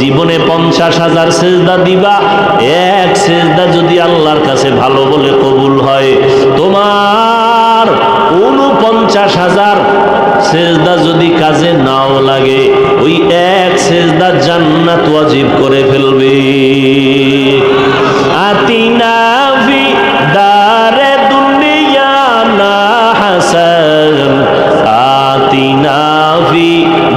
জীবনে 50,000 সেজদা দিবা, এক সেজদা যদি আল্লাহর কাছে ভালো বলে কবুল হয়, তোমার 49,000 সেজদা যদি কাজে নাও লাগে, ওই এক সেজদা জান্নাত ওয়াজিব করে ফেলবে। আতিনা ফি দারে দুনিয়া না হাসান, আতিনা ফি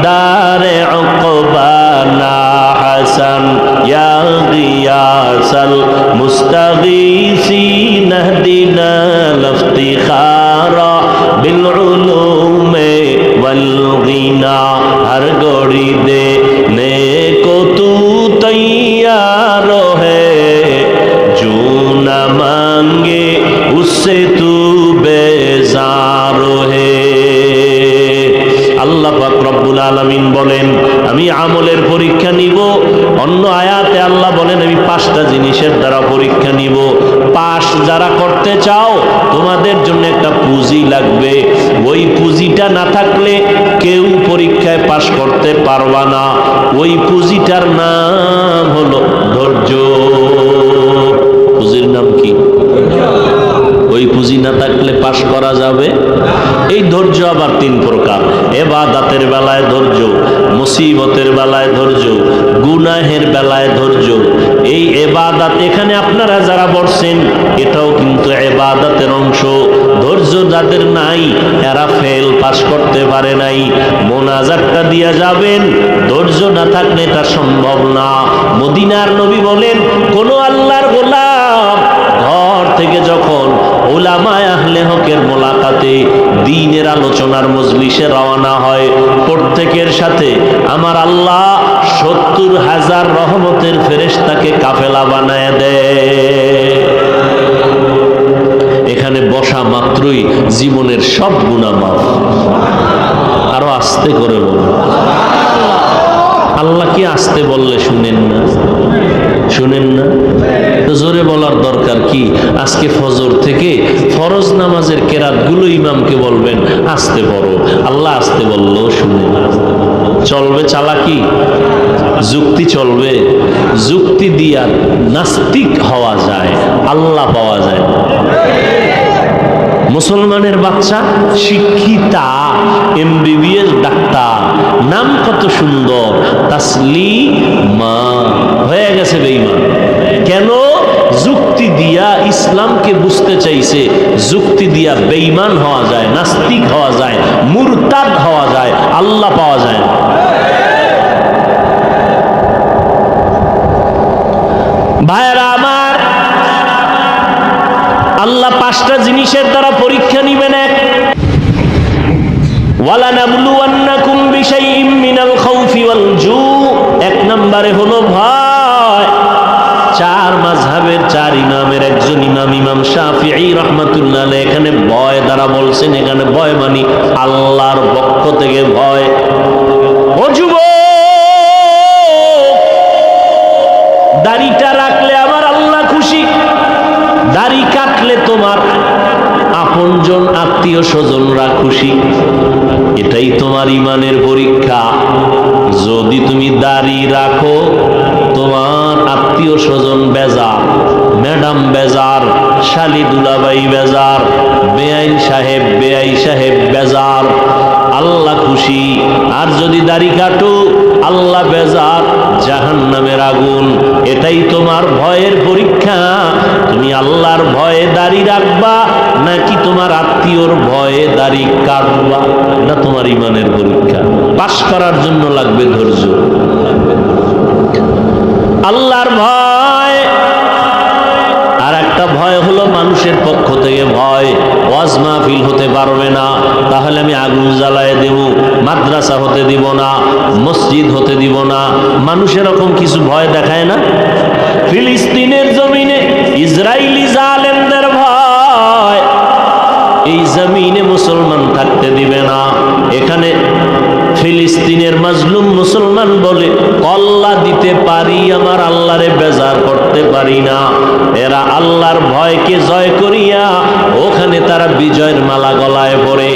দারে উকবা না হাসান, ইয়া গিয়াসাল মুস্তাগীসিন ইহদিনা লিফতিখারা বিল উলুমে ওয়াল গিনা। हर घड़ी देने को तू तैयार है, जो न मांगे उससे तू बेजार है। আল্লাহ পাক রব্বুল আলামিন বলেন, আমি আমলের পরীক্ষা নিব। অন্য আয়াতে আল্লাহ বলেন, আমি 5টা জিনিসের দ্বারা পরীক্ষা নিব। পাস যারা করতে চাও, তোমাদের জন্য একটা পুঁজি লাগবে। ওই পুঁজিটা না থাকলে কেউ পরীক্ষায় পাস করতে পারবা না। ওই পুঁজিটার নাম হলো ধৈর্য। পুঁজির নাম কি? ওই পুঁজি না থাকলে পাস করা যাবে? এই ধৈর্য আবার 3 প্রকার। ইবাদতের বেলায় ধৈর্য, মুসিবতের বেলায় ধৈর্য, গুনাহের বেলায় ধৈর্য। এই ইবাদত, এখানে আপনারা যারা বসছেন, এটাও কিন্তু ইবাদতের অংশ। ধৈর্য যাদের নাই, এরা ফেল, পাস করতে পারে নাই। মোনাজাতটা দিয়া যাবেন, ধৈর্য না থাকলে এটা সম্ভব না। মদিনার নবী বলেন, কোন আল্লাহর গোলাম ঘর থেকে যখন উলামায়ে আহলে হকের মোলাকাতে, দ্বীনের আলোচনার মজলিসে রওনা হয়, প্রত্যেকের সাথে আমার আল্লাহ 70,000 রহমতের ফেরেশতাকে কাফেলা বানায় দেয়। এখানে বসা মাত্রই জীবনের সব গুনাহ মাফ। আরো আস্তে করে বলুন, আল্লাহ কি আস্তে বললে শুনেন না? শুনেন না তো জোরে বলার দরকার কি? আজকে ফজর থেকে ফরজ নামাজের কেরাতগুলো ইমামকে বলবেন আস্তে পড়ো। আল্লাহ আস্তে বললো শুনেন। চলবে চালাকি? যুক্তি চলবে? যুক্তি দিয়া নাস্তিক হওয়া যায়, আল্লাহ পাওয়া যায়। মুসলমানের বাচ্চা শিক্ষিতা, MBBS ডাক্তার, নাম কত সুন্দর, তাসলিমা, হয়ে গেছে বেঈমান। কেন? যুক্তি দিয়া ইসলামকে বুঝতে চাইছে। যুক্তি দিয়া বেঈমান হওয়া যায়, নাস্তিক হওয়া যায়, মুরতাদ হওয়া যায়, আল্লাহ পাওয়া যায় না। ভাইরা আমার, আল্লাহ 5টা জিনিসের দ্বারা পরীক্ষা নিবেন। এক, ওয়ালানাবলুওয়ান্নাকুম বিশাইইম মিনাল খাউফি ওয়াল জু। 1 নম্বরে হলো ভয়। 4 মাযহাবের 4 ইমামের একজন ইমাম, ইমাম শাফিঈ রাহমাতুল্লাহ আলাইহি, এখানে ভয় দ্বারা বলছেন, এখানে ভয় মানে আল্লাহর পক্ষ থেকে ভয়। ও যুবক, দাড়িটা রাখলে আমার আল্লাহ খুশি, দাড়ি কাটলে তোমার আপনজন আত্মীয় স্বজনরা খুশি। এটাই তোমার ইমানের পরীক্ষা। যদি তুমি দাড়ি রাখো, তোমার আত্মীয় স্বজন বেজার, ম্যাডাম বেজার, শালি দুলাবাই বেজার, বেআইন সাহেব বেআই সাহেব বেজার, আল্লাহ খুশি। আর যদি দাড়ি কাটো, আল্লাহ বেজার, জাহান্নামের আগুন। এটাই তোমার ভয়ের পরীক্ষা। তুমি আল্লাহর ভয়ে দাড়ি রাখবা নাকি তোমার আত্মীয়র ভয়ে দাড়ি কাটবা? এটা তোমার ইমানের পরীক্ষা। পাস করার জন্য লাগবে ধৈর্য। আল্লাহর ভয়। আর একটা ভয় হলো মানুষের পক্ষ থেকে ভয়। ওয়াজ মাহফিল হতে পারবে না, তাহলে আমি আগুন জ্বালায় দেব। মাদ্রাসা হতে দিব না, মসজিদ হতে দিব না। মানুষ এরকম কিছু ভয় দেখায় না? ফিলিস্তিনের জমিনে ইসরায়েলি জালেমদের ভয়। এই জমিনে মুসলমান থাকতে দিবে না। এখানে ফিলিস্তিনের মাজলুম মুসলমান বলে কল্লা দিতে পারি, আমার আল্লাহরে বেজার করতে পারি না। এরা আল্লাহর ভয়কে জয় করিয়া ওখানে ওখানে তারা বিজয়ের মালা গলায় পরে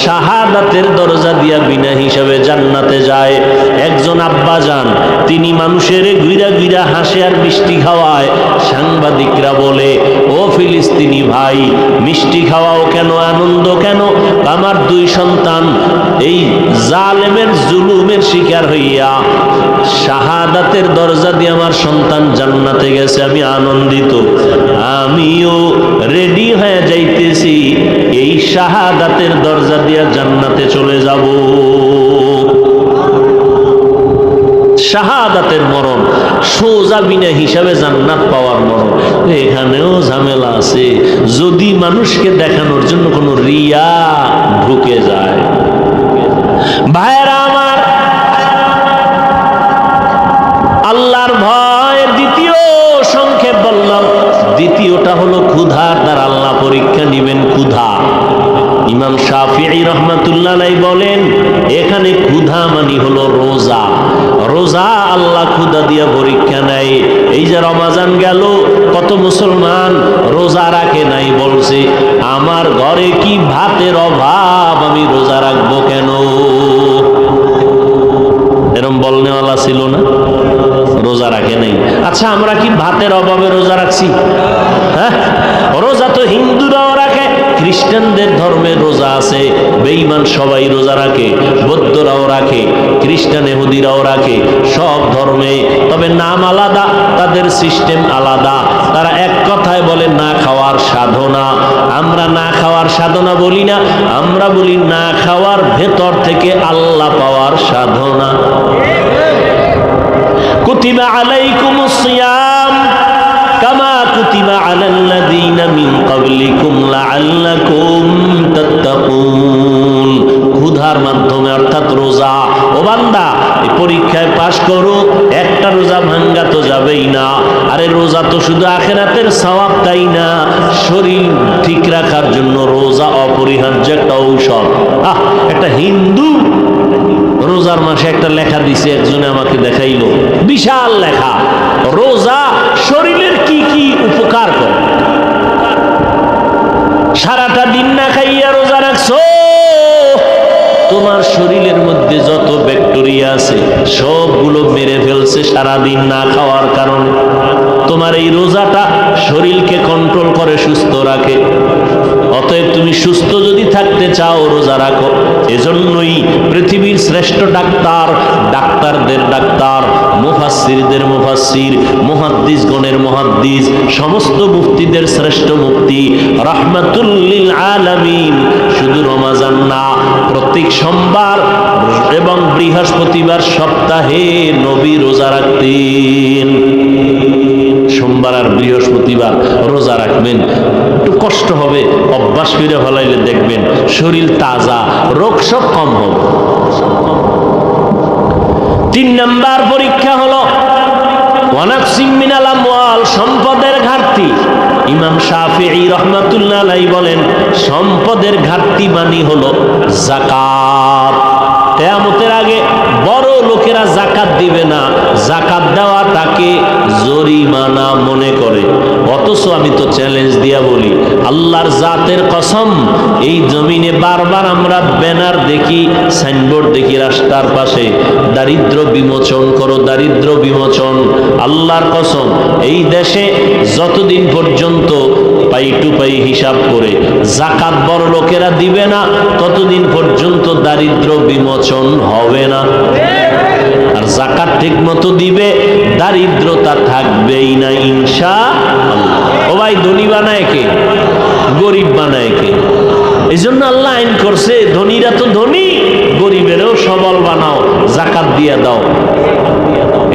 শাহাদাতের দরজা দিয়া বিনা হিসাবে জান্নাতে যায়। একজন আব্বা যান, তিনি মানুষের গুইরা গুইরা হাসে আর মিষ্টি খাওয়ায়। সাংবাদিকরা বলে, ও ফিলিস্তিনি ভাই, মিষ্টি খাওয়াও কেন, আনন্দ কেন? আমার দুই সন্তান এই জালেমের জুলুমের শিকার হইয়া শাহাদাতের দরজা দিয়ে আমার সন্তান জান্নাতে গেছে, আমি আনন্দিত। আমিও রেডি হয়ে যাইতেছি, এই শাহাদাতের দরজা দিয়ে জান্নাতে চলে যাব। শাহাদাতের মরণ সোজা বিনা হিসাবে জান্নাত পাওয়ার মরণ। এখানেও ঝামেলা আছে, যদি মানুষকে দেখানোর জন্য কোনো রিয়া ঢুকে যায়। ভাইরা আমার, আল্লাহর ভয়ের দ্বিতীয় সংক্ষেপ বললাম, দ্বিতীয়টা হলো ক্ষুধার দ্বারা আল্লাহ পরীক্ষা নিবেন। ক্ষুধা, ইমাম শাফিঈ রাহমাতুল্লাহ আলাইহি বলেন, এখানে ক্ষুধা মানে হলো রোজা। রোজা আল্লাহ ক্ষুধা দিয়া পরীক্ষা নেয়। এই যে রমাজান গেল, কত মুসলমান রোজা রাখে নাই, বলছে আমার ঘরে কি ভাতের অভাব, আমি রোজা রাখবো কেন? এরম বলনেওয়ালা ছিল না? রোজা রাখে নাই। আচ্ছা, আমরা কি ভাতের অভাবে রোজা রাখছি? হ্যাঁ, রোজা তো হিন্দুরাও রাখে, খ্রিস্টানদের ধর্মে রোজা আছে, বেঈমান সবাই রোজা রাখে, বৌদ্ধরাও রাখে, খ্রিস্টান ইহুদিরাও রাখে, সব ধর্মে। তবে নাম আলাদা, তাদের সিস্টেম আলাদা। তারা এক কথায় বলে না খাওয়ার সাধনা। আমরা না খাওয়ার সাধনা বলি না, আমরা বলি না খাওয়ার ভেতর থেকে আল্লাহ পাওয়ার সাধনা। কুতিবা আলাইকুমুস সিয়াম কামা কুতিবা আলাল্লাযীনা মিন ক্বাবলিকুম লাআল্লাকুম তাত্তাকুন। ক্ষুধার মাধ্যমে, অর্থাৎ রোজা। ও বান্দা, এই পরীক্ষায় পাশ করো, একটা রোজা ভাঙ্গা তো যাবেই না। আরে রোজা তো শুধু আখিরাতের সওয়াব তাই না, শরীর ঠিক রাখার জন্য রোজা অপরিহার্য একটা ঔষধ। একটা হিন্দু রোজার মাসে একটা লেখা দিছে, একজনে আমাকে দেখাইলো, বিশাল লেখা, রোজা শরীরের কি কি উপকার করে। সারাটা দিন না খাইয়া রোজা রাখছো, তোমার শরীরের মধ্যে যত ব্যাকটেরিয়া আছে সবগুলো মেরে ফেলছে সারাদিন না খাওয়ার কারণে। তোমার এই রোজাটা শরীরকে কন্ট্রোল করে, সুস্থ রাখে। অতএব তুমি সুস্থ যদি থাকতে চাও, রোজা রাখো। এজন্যই পৃথিবীর শ্রেষ্ঠ ডাক্তার, ডাক্তারদের ডাক্তার, মুফাসসিরদের মুফাসসির, মুহাদ্দিসগণের মুহাদ্দিস, সমস্ত মুফতিদের শ্রেষ্ঠ মুফতি রাহমাতুল লিল আলামিন, শুধু রমজান না, প্রত্যেক সোমবার এবং বৃহস্পতিবার সপ্তাহে নবী রোজা রাখতেন। সোমবার আর বৃহস্পতিবার রোজা রাখবেন। একটু কষ্ট হবে, অভ্যাস করে ফেলাইলে দেখবেন শরীর তাজা, রোগ সব কম হবে। 3 নাম্বার পরীক্ষা হলো ওয়ানাকসিম মিনাল আমওয়াল, সম্পদের ঘাটতি। ইমাম শাফিঈ রাহমাতুল্লাহ আলাইহি বলেন, সম্পদের ঘাটতি মানে হলো যাকাত। কিয়ামতের আগে বড় লোকেরা যাকাত দিবে না, যাকাত দেওয়াটাকে জরিমানা মনে করে। অথচ আমি তো চ্যালেঞ্জ দিয়া বলি, আল্লাহর জাতের কসম, এই জমিনে বারবার আমরা ব্যানার দেখি, সাইনবোর্ড দেখি রাস্তার পাশে, দারিদ্র বিমোচন করো, দারিদ্র বিমোচন। আল্লাহর কসম, এই দেশে যতদিন পর্যন্ত পাই টু পাই হিসাব করে যাকাত বড় লোকেরা দিবে না, ততদিন পর্যন্ত দারিদ্র বিমোচন হবে না। আর যাকাত ঠিক মতো দিবে, দারিদ্রতা থাকবেই না ইনশাআল্লাহ। ও ভাই, ধনী বানায় কে? গরিব বানায় কে? এই জন্য আল্লাহ আইন করছে, ধনীরা তো ধনী, গরিবেরও সবল বানাও, যাকাত দিয়া দাও।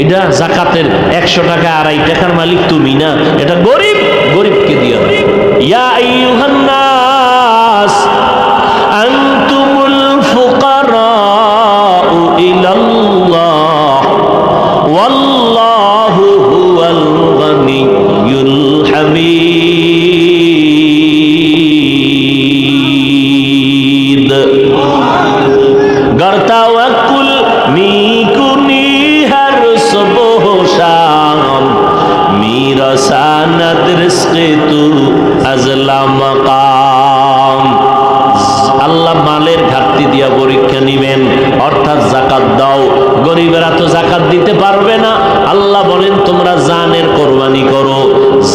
এটা যাকাতের 100 টাকা 2.5 টাকার মালিক তুমি না, এটা গরিব, গরিবকে দিয়া দাও। ইয়া আইয়ুহান নাস আনতুমুল ফুকারাউ ইলাল্লাহ ওয়াল্লাহু হুয়াল গানিয়্যুল হামিদ। গরতাওয়াক্কুল মিকুনি হর সুবহ শাম, মিরাসানাত রিজকে তু আজলা মাকাম। দিতে পারবে না। আল্লাহ বলেন তোমরা জানের কোরবানি করো,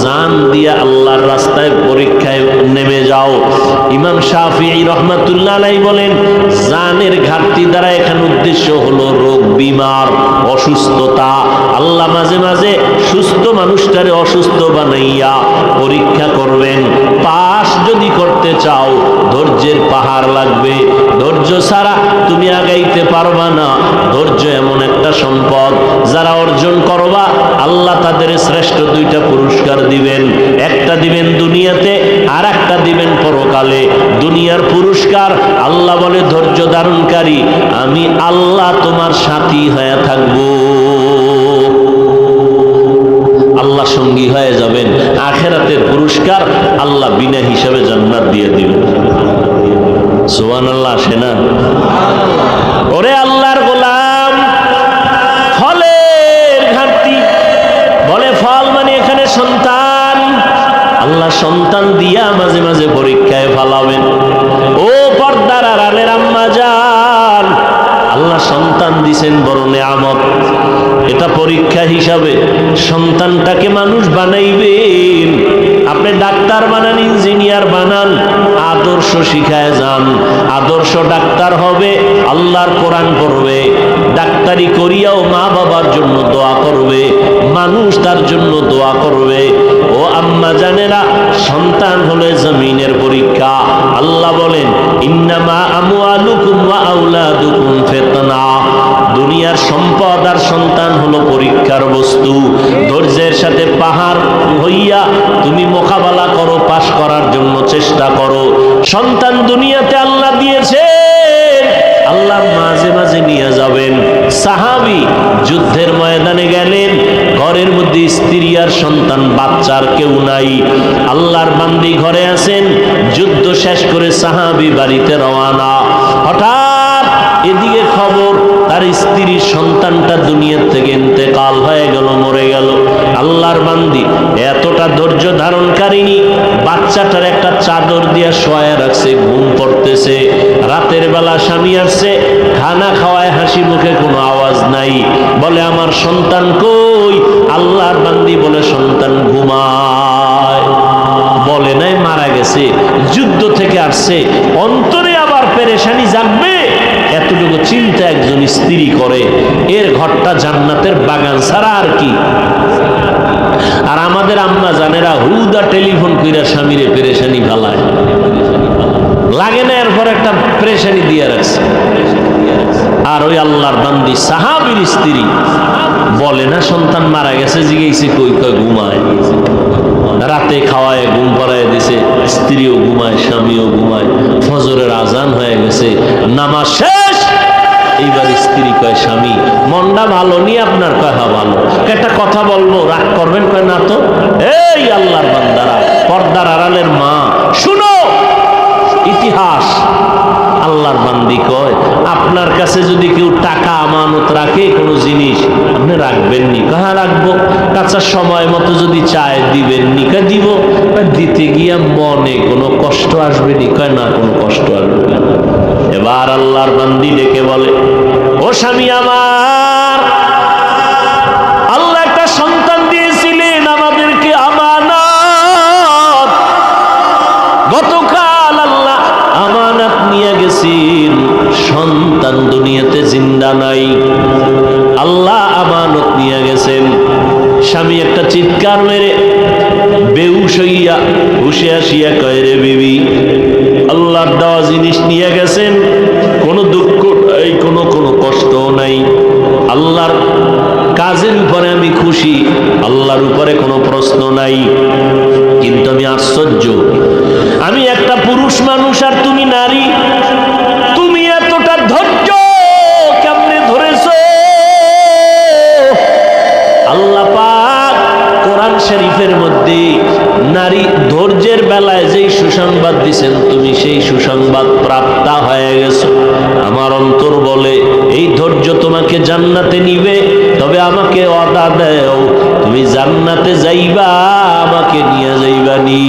জান দিয়া আল্লাহর রাস্তায় পরীক্ষায় নেমে যাও। ইমাম শাফিঈ রহমাতুল্লাহ আলাইহি বলেন জানের ঘাটতি দ্বারা এখানে উদ্দেশ্য হলো রোগ বিমার, অসুস্থতা। আল্লাহ মাঝে মাঝে সুস্থ মানুষটারে অসুস্থ বানাইয়া পরীক্ষা করবেন। পাস যদি করতে চাও ধৈর্যের পাহাড় লাগবে, ধৈর্য ছাড়া তুমি আগাইতে পারবা না। ধৈর্য এমন একটা সম্পদ, যারা অর্জন করবা আল্লাহ তাদের শ্রেষ্ঠ দুইটা পুরস্কার দিবেন। একটা দিবেন দুনিয়াতে, আর একটা দিবেন পরকালে। দুনিয়ার পুরস্কার আল্লাহ বলে ধৈর্য ধারণকারী আমি আল্লাহ তোমার সাথী হয়ে থাকবো, আল্লাহ সঙ্গী হয়ে যাবেন। আখিরাতের পুরস্কার আল্লাহ বিনা হিসাবে জান্নাত দিয়ে দিবেন। সুবহানাল্লাহ আসে না? ওরে আল্লাহর গোলাম, ফলের ঘাটতি, বলে ফল মানে এখানে সন্তান। আল্লাহ সন্তান দিয়া মাঝে মাঝে পরীক্ষায় ফালাবেন। ও পর্দার আড়ালের আম্মা জান, আল্লাহ সন্তান দিছেন বড় নেয়ামত, এটা পরীক্ষা হিসাবে। সন্তানটাকে মানুষ বানাইবেন, আপনি ডাক্তার বানান, ইঞ্জিনিয়ার বানান, আদর্শ শিখায় যান। আদর্শ ডাক্তার হবে, আল্লাহর কোরআন পড়বে, ডাক্তারি করিয়াও মা বাবার জন্য দোয়া করবে, মানুষ তার জন্য দোয়া করবে। ও আম্মা জানেরা, সন্তান হলে জমিনের পরীক্ষা। আল্লাহ বলেন ইন্নামা আমওয়ালুকুম ওয়া আওলাদুকুম ফিতনা। দুনিয়ার সম্পদ আর সন্তান হলো পরীক্ষার বস্তু। ধৈর্যের সাথে পাহাড় হইয়া তুমি মোকাবেলা করো, পাশ করার জন্য চেষ্টা করো। সন্তান দুনিয়াতে আল্লাহ দিয়েছে, আল্লাহ মাঝে মাঝে নিয়ে যাবেন। সাহাবী যুদ্ধের ময়দানে গেলেন, ঘরের মধ্যে স্ত্রী আর সন্তান, বাচ্চার কেউ নাই। আল্লাহর বান্দি ঘরে আছেন, যুদ্ধ শেষ করে সাহাবী বাড়িতে রওয়ানা। হঠাৎ এদিকে খবর তার স্ত্রীর সন্তানটা দুনিয়ার থেকে ইন্তেকাল হয়ে গেল, মরে গেল। আল্লাহর বান্দি এতটা ধৈর্য ধারণকারিনী, বাচ্চাটার একটা চাদর দিয়া শোয়া রাখছে, ঘুম পড়তেছে। রাতের বেলা স্বামী আসছে, খানা খাওয়ায় হাসি মুখে, কোনো আওয়াজ নাই। বলে আমার সন্তান কই? আল্লাহর বান্দি বলে সন্তান ঘুমায়। বলে নাই মারা গেছে, যুদ্ধ থেকে আসছে। অন্তরে আবার পেরেশানি জাগবে, এতটুকু চিন্তা একজন স্ত্রী করে। এর ঘরটা জান্নাতের বাগান ছাড়া আর কি। আর আমাদের আম্মা জানেরা হুদা টেলিফোন কইরা স্বামীরে পেরেশানি ভালায়, লাগে না, এরপর একটা পেরেশানি দিয়ে রাখছে। আর ওই আল্লাহর বান্দি সাহাবীর স্ত্রী বলে না সন্তান মারা গেছে, জিজ্ঞেসে কই? কয় ঘুমায়। রাতে খাওয়ায় ঘুম পড়ায় দিছে, স্ত্রীও ঘুমায়, স্বামীও ঘুমায়। ফজরের আজান হয়ে গেছে, নামাজ শেষ। এইবার স্ত্রী কয় স্বামী মনটা ভালো নি আপনার? কয় হ্যাঁ ভালো। একটা কথা বলবো, রাগ করবেন? কয় না তো। এই আল্লাহর বান্দারা, পর্দার আড়ালের মা, শুনো ইতিহাস। আল্লাহর বান্দি কয় আপনার কাছে যদি কেউ টাকা আমানত রাখে, কোনো জিনিস, আপনি রাখবেন নি? হ্যাঁ রাখবো। কাছে সময় মতো যদি চায় দিবেন নি? কয় দিব। দিতে গিয়া মনে কোনো কষ্ট আসবে নি? কয় না, কোনো কষ্ট আসবে না। এবার আল্লাহর বান্দি ডেকে বলে ও স্বামী আমার, আল্লাহ একটা সন্তান দিয়েছিলেন আমাদেরকে আমানত। গতকাল আল্লাহ আমানত নিয়ে গেছেন, সন্তান দুনিয়াতে জিন্দা নাই। আল্লাহ আমানত নিয়ে গেছেন। স্বামী একটা চিৎকার মেরে বেহুশ হইয়া হুশে আসিয়া কয় রে বিবি, আল্লাহর দেওয়া জিনিস নিয়ে গেছেন, কোনো দুঃখ নাই, কোনো কষ্ট নাই। আল্লাহর কাজের উপরে আমি খুশি, আল্লাহর উপরে কোনো প্রশ্ন নাই। কিন্তু আমি আশ্চর্য, আমি একটা পুরুষ মানুষ আর তুমি নারী, তুমি এতটা ধৈর্য কেমনে ধরেছ? আল্লাহ পাক কোরআন শরীফের মধ্যে নারী ধৈর্যের বেলায় যেই সুসংবাদ দিছেন, তুমি সেই সুসংবাদ প্রাপ্তা হয়ে গেছো। আমার অন্তর বলে এই ধৈর্য তোমাকে জান্নাতে নিবে, তবে আমাকে ওয়াদা দাও তুমি জান্নাতে যাইবা, আমাকে নিয়ে যাইবা নি।